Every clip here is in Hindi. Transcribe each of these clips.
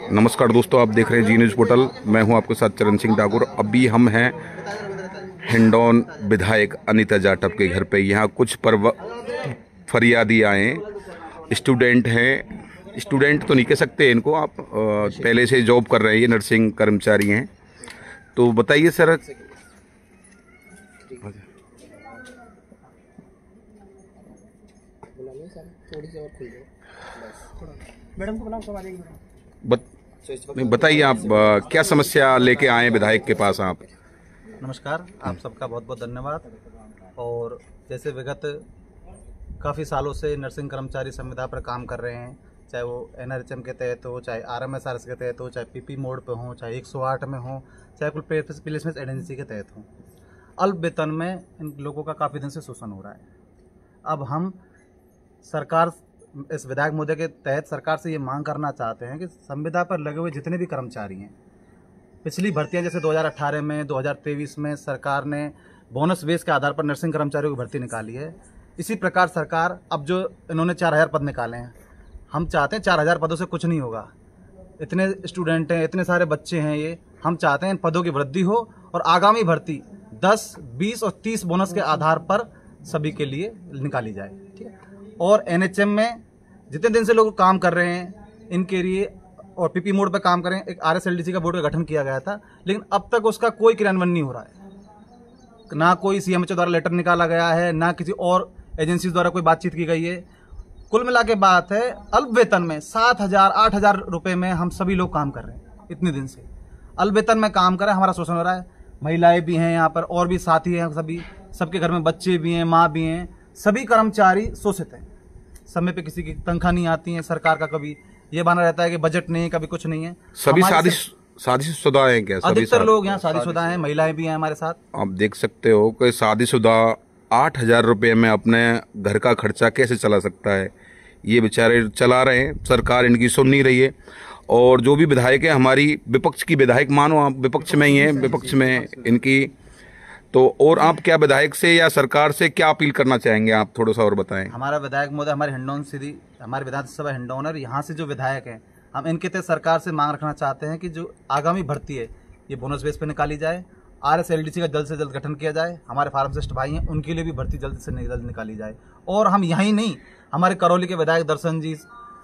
नमस्कार दोस्तों, आप देख रहे हैं जी न्यूज़ पोर्टल। मैं हूं आपके साथ चरण सिंह ठाकुर। अभी हम हैं हिंडौन विधायक अनीता जाटव के घर पे। यहाँ कुछ फरियादी आए हैं, स्टूडेंट हैं। स्टूडेंट तो नहीं कह सकते इनको आप, पहले से जॉब कर रहे हैं, ये नर्सिंग कर्मचारी हैं। तो बताइए सर। मैडम को बुलाओ, सब आ जाएगी मैडम। बताइए आप क्या समस्या लेके आए विधायक के पास आप? नमस्कार, आप सबका बहुत बहुत धन्यवाद। और जैसे विगत काफ़ी सालों से नर्सिंग कर्मचारी संविदा पर काम कर रहे हैं, चाहे वो NRHM के तहत हो, चाहे RMSRS के तहत हो, चाहे PP मोड पे हो, चाहे 108 में हो, चाहे कुल प्लेसमेंट एजेंसी के तहत हो। अल्प वेतन में इन लोगों का काफ़ी दिन से शोषण हो रहा है। अब हम सरकार, इस विधायक मुद्दे के तहत सरकार से ये मांग करना चाहते हैं कि संविदा पर लगे हुए जितने भी कर्मचारी हैं, पिछली भर्तियां जैसे 2018 में, 2023 में सरकार ने बोनस बेस के आधार पर नर्सिंग कर्मचारियों की भर्ती निकाली है। इसी प्रकार सरकार अब जो इन्होंने 4000 पद निकाले हैं, हम चाहते हैं 4000 पदों से कुछ नहीं होगा। इतने स्टूडेंट हैं, इतने सारे बच्चे हैं, ये हम चाहते हैं इन पदों की वृद्धि हो और आगामी भर्ती 10, 20 और 30 बोनस के आधार पर सभी के लिए निकाली जाए। ठीक है। और NHM में जितने दिन से लोग काम कर रहे हैं इनके लिए, और PP मोड पर काम करें, एक RSLDC का बोर्ड का गठन किया गया था, लेकिन अब तक उसका कोई क्रियान्वयन नहीं हो रहा है। ना कोई CMHO द्वारा लेटर निकाला गया है, ना किसी और एजेंसी द्वारा कोई बातचीत की गई है। कुल मिला के बात है, अल्प वेतन में 7000, 8000 रुपये में हम सभी लोग काम कर रहे हैं। इतने दिन से अल्प वेतन में काम कर रहे हैं, हमारा शोषण हो रहा है। महिलाएं भी हैं यहाँ पर, और भी साथी हैं, सबके घर में बच्चे भी हैं, माँ भी हैं, सभी कर्मचारी शोषित हैं। समय पे किसी की तनख्वाह नहीं आती है, सरकार का कभी ये बना रहता है कि बजट नहीं है, कभी कुछ नहीं है। सभी शादीशुदा हैं क्या? अधिकतर लोग यहाँ शादीशुदा हैं, महिलाएं भी हैं हमारे साथ। आप देख सकते हो कि शादीशुदा 8000 रुपये में अपने घर का खर्चा कैसे चला सकता है? ये बेचारे चला रहे हैं, सरकार इनकी सुन नहीं रही है। और जो भी विधायक है, हमारी विपक्ष की विधायक, मानो आप विपक्ष में ही हैं, विपक्ष में इनकी तो। और आप क्या विधायक से या सरकार से क्या अपील करना चाहेंगे आप, थोड़ा सा और बताएं। हमारा विधायक महोदय हमारे हिंडौन सीधी, हमारे विधानसभा हिंडौन और यहाँ से जो विधायक हैं, हम इनके तहत सरकार से मांग रखना चाहते हैं कि जो आगामी भर्ती है ये बोनस बेस पे निकाली जाए। RSLDC का जल्द से जल्द गठन किया जाए। हमारे फार्मासिस्ट भाई हैं, उनके लिए भी भर्ती जल्द से जल्द निकाली जाए। और हम यहीं नहीं, हमारे करौली के विधायक दर्शन जी,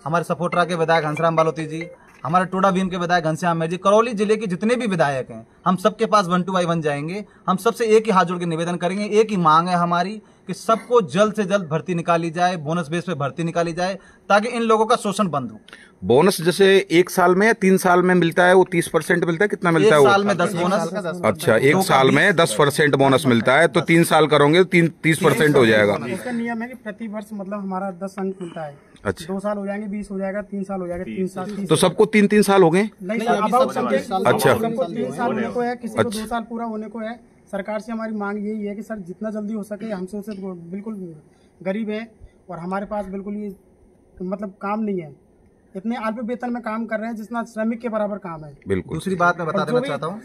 हमारे सपोटरा के विधायक हंसराम बालोती जी, हमारे टोडा भीम के विधायक घनश्याम मेहर जी, करौली जिले के जितने भी विधायक हैं, हम सबके पास 1 to 1 जाएंगे। हम सबसे एक ही हाथ जोड़ के निवेदन करेंगे, एक ही मांग है हमारी कि सबको जल्द से जल्द भर्ती निकाली जाए, बोनस बेस पे भर्ती निकाली जाए, ताकि इन लोगों का शोषण बंद हो। बोनस जैसे 1 साल में या 3 साल में मिलता है, वो 30% मिलता है, कितना मिलता है? 1 साल में 10 बोनस। अच्छा, 1 साल में 10% बोनस मिलता है, तो 3 साल करोगे तो 30% हो जाएगा। इसका नियम है कि प्रति वर्ष मतलब हमारा 10 अंक मिलता है। अच्छा, 2 साल हो जाएंगे 20 हो जाएगा, 3 साल हो जाएगा 3 साल। तो सबको 3-3 साल हो गए? नहीं, सबको 3 साल होने को है, किसी को 2 साल पूरा होने को है। सरकार से हमारी मांग यही है कि सर जितना जल्दी हो सके, हमसे उसे बिल्कुल गरीब है और हमारे पास बिल्कुल ये मतलब काम नहीं है, इतने अल्प वेतन में काम कर रहे हैं जितना श्रमिक के बराबर काम है। बिल्कुल। दूसरी बात मैं बता देना चाहता हूँ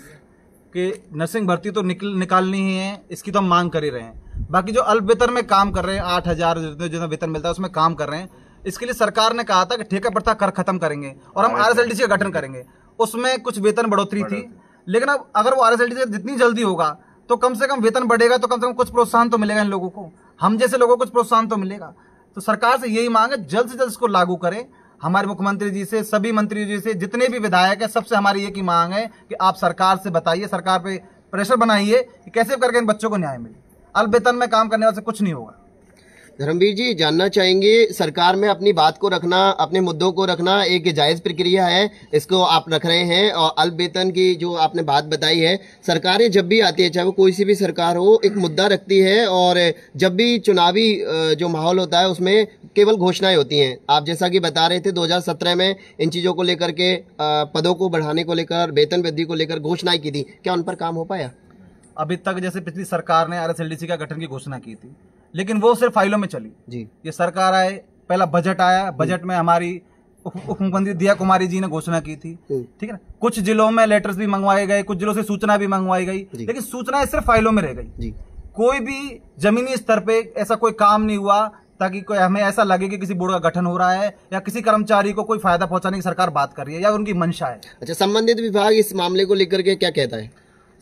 कि नर्सिंग भर्ती तो निकालनी ही है, इसकी तो हम मांग कर ही रहे हैं। बाकी जो अल्प वेतन में काम कर रहे हैं, 8000 जितना वेतन मिलता है उसमें काम कर रहे हैं, इसके लिए सरकार ने कहा था कि ठेका प्रथा कर खत्म करेंगे और हम RSLDC का गठन करेंगे। उसमें कुछ वेतन बढ़ोतरी थी, लेकिन अब अगर वो RSLDC जितनी जल्दी होगा तो कम से कम वेतन बढ़ेगा, तो कम से कम कुछ प्रोत्साहन तो मिलेगा इन लोगों को, हम जैसे लोगों को कुछ प्रोत्साहन तो मिलेगा। तो सरकार से यही मांग है, जल्द से जल्द इसको लागू करें। हमारे मुख्यमंत्री जी से, सभी मंत्री जी से, जितने भी विधायक हैं, सबसे हमारी एक ही मांग है कि आप सरकार से बताइए, सरकार पे प्रेशर बनाइए कि कैसे करके इन बच्चों को न्याय मिले। अल्प वेतन में काम करने वाले से कुछ नहीं होगा। धर्मवीर जी, जानना चाहेंगे, सरकार में अपनी बात को रखना, अपने मुद्दों को रखना एक जायज प्रक्रिया है, इसको आप रख रहे हैं। और अल्प वेतन की जो आपने बात बताई है, सरकारें जब भी आती है, चाहे वो कोई सी भी सरकार हो, एक मुद्दा रखती है और जब भी चुनावी जो माहौल होता है उसमें केवल घोषणाएं होती हैं। आप जैसा कि बता रहे थे 2017 में इन चीज़ों को लेकर के, पदों को बढ़ाने को लेकर, वेतन वृद्धि को लेकर घोषणाएं की थी, क्या उन पर काम हो पाया? अभी तक जैसे पिछली सरकार ने RSLDC का गठन की घोषणा की थी, लेकिन वो सिर्फ फाइलों में चली जी। ये सरकार आए, पहला बजट आया, बजट में हमारी उप मुख्यमंत्री दिया कुमारी जी ने घोषणा की थी, ठीक है ना। कुछ जिलों में लेटर्स भी मंगवाए गए, कुछ जिलों से सूचना भी मंगवाई गई, लेकिन सूचनाएं सिर्फ फाइलों में रह गई। कोई भी जमीनी स्तर पे ऐसा कोई काम नहीं हुआ ताकि कोई हमें ऐसा लगे कि किसी बोर्ड का गठन हो रहा है या किसी कर्मचारी को कोई फायदा पहुंचाने की सरकार बात कर रही है या उनकी मंशा है। अच्छा, संबंधित विभाग इस मामले को लेकर के क्या कहता है?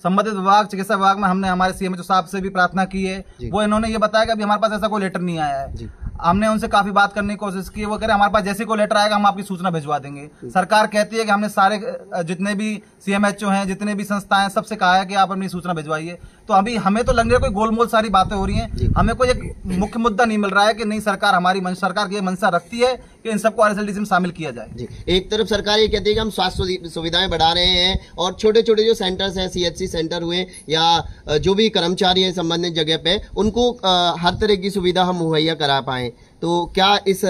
संबंधित विभाग, चिकित्सा विभाग में हमने हमारे सीएमएचओ साहब से भी प्रार्थना की है। वो इन्होंने ये बताया कि अभी हमारे पास ऐसा कोई लेटर नहीं आया है। हमने उनसे काफी बात करने की कोशिश की, वो कह रहे हमारे पास जैसे कोई लेटर आएगा हम आपकी सूचना भिजवा देंगे। सरकार कहती है कि हमने सारे जितने भी सीएमएचओ हैं, जितने भी संस्थाएं हैं, सबसे कहा है कि आप अपनी सूचना भिजवाइए। तो अभी हमें तो लग रहा है कोई गोलमोल सारी बातें हो रही हैं, हमें कोई एक मुख्य मुद्दा नहीं मिल रहा है कि नहीं सरकार की मंशा रखती है कि इन सबको आरएसएलडीसी में शामिल किया जाए। जी, एक तरफ सरकार ये कहती है कि हम स्वास्थ्य सुविधाएं बढ़ा रहे हैं और छोटे छोटे जो सेंटर्स हैं, सीएचसी सेंटर हुए या जो भी कर्मचारी है संबंधित जगह पे, उनको हर तरह की सुविधा हम मुहैया करा पाए। तो क्या इस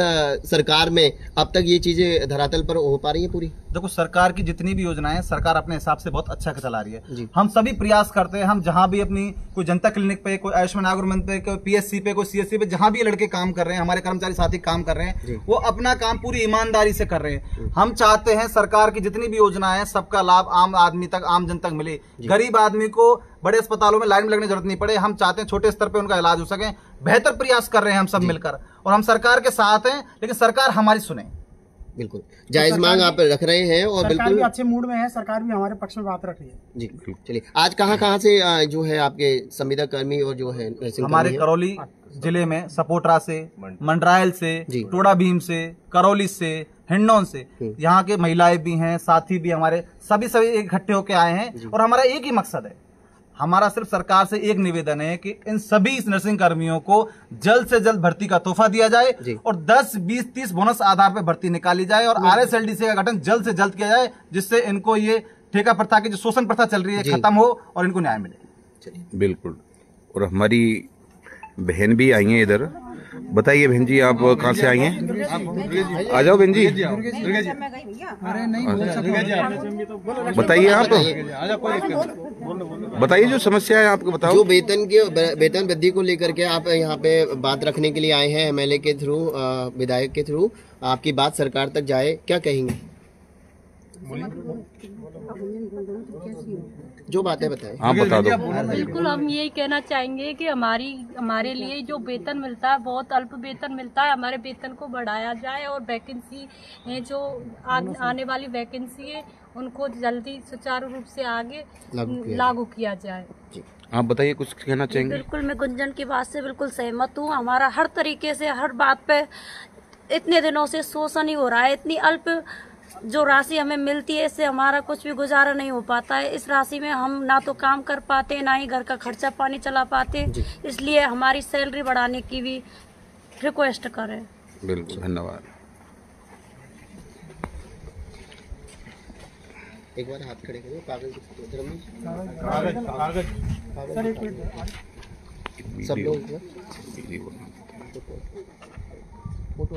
सरकार में अब तक ये चीजें धरातल पर हो पा रही है पूरी? देखो, सरकार की जितनी भी योजनाएं हैं सरकार अपने हिसाब से बहुत अच्छा चला रही है। हम सभी प्रयास करते हैं, हम जहां भी अपनी कोई जनता क्लिनिक पे, कोई आयुष्मान आगमन पे, कोई पीएससी पे, कोई सीएससी पे, जहां भी लड़के काम कर रहे हैं, हमारे कर्मचारी साथी काम कर रहे हैं, वो अपना काम पूरी ईमानदारी से कर रहे हैं। हम चाहते हैं सरकार की जितनी भी योजनाएं सबका लाभ आम आदमी तक, आम जन तक मिले। गरीब आदमी को बड़े अस्पतालों में लाइन में लगने की जरूरत नहीं पड़े। हम चाहते हैं छोटे स्तर पे उनका इलाज हो सके। बेहतर प्रयास कर रहे हैं हम सब मिलकर, और हम सरकार के साथ हैं, लेकिन सरकार हमारी सुने। बिल्कुल जायज मांग आप रख रहे हैं और सरकार बिल्कुल भी अच्छे मूड में है, सरकार भी हमारे पक्ष में बात रख रही है। जी, चलिए आज कहाँ से जो है आपके संविदा कर्मी और जो है हमारे करौली जिले में सपोटरा से, मंडरायल से, टोडा भीम से, करौली से, हिंडौन से, यहाँ के महिलाएं भी हैं, साथी भी हमारे सभी इकट्ठे होके आए हैं। और हमारा एक ही मकसद है, हमारा सिर्फ सरकार से एक निवेदन है कि इन सभी नर्सिंग कर्मियों को जल्द से जल्द भर्ती का तोहफा दिया जाए और 10, 20, 30 बोनस आधार पर भर्ती निकाली जाए और आरएसएलडीसी का गठन जल्द से जल्द किया जाए, जिससे इनको ये ठेका प्रथा की जो शोषण प्रथा चल रही है खत्म हो और इनको न्याय मिले। बिल्कुल। और हमारी बहन भी आई हैं इधर। बताइए बहन जी, आप कहाँ से आई हैं? आ जाओ बहन जी, बताइए आप, बताइए जो समस्या है आपको बताओ। जो वेतन वृद्धि को लेकर के आप यहाँ पे बात रखने के लिए आए हैं, एमएलए के थ्रू, विधायक के थ्रू, आपकी बात सरकार तक जाए, क्या कहेंगे? जो बातें बताएं आप बता दो। बिल्कुल, हम यही कहना चाहेंगे कि हमारे लिए जो वेतन मिलता है बहुत अल्प वेतन मिलता है, हमारे वेतन को बढ़ाया जाए और वैकेंसी जो आने वाली वैकेंसी है उनको जल्दी सुचारू रूप से आगे लागू किया जाए। आप बताइए, कुछ कहना चाहेंगे? बिल्कुल, मैं गुंजन की बात से बिल्कुल सहमत हूँ। हमारा हर तरीके से हर बात पे इतने दिनों से शोषण ही हो रहा है। इतनी अल्प जो राशि हमें मिलती है, इससे हमारा कुछ भी गुजारा नहीं हो पाता है। इस राशि में हम ना तो काम कर पाते, ना ही घर का खर्चा पानी चला पाते, इसलिए हमारी सैलरी बढ़ाने की भी रिक्वेस्ट करें। बिल्कुल, धन्यवाद। एक बार हाथ खड़े करिए, कागज सब लोग फोटो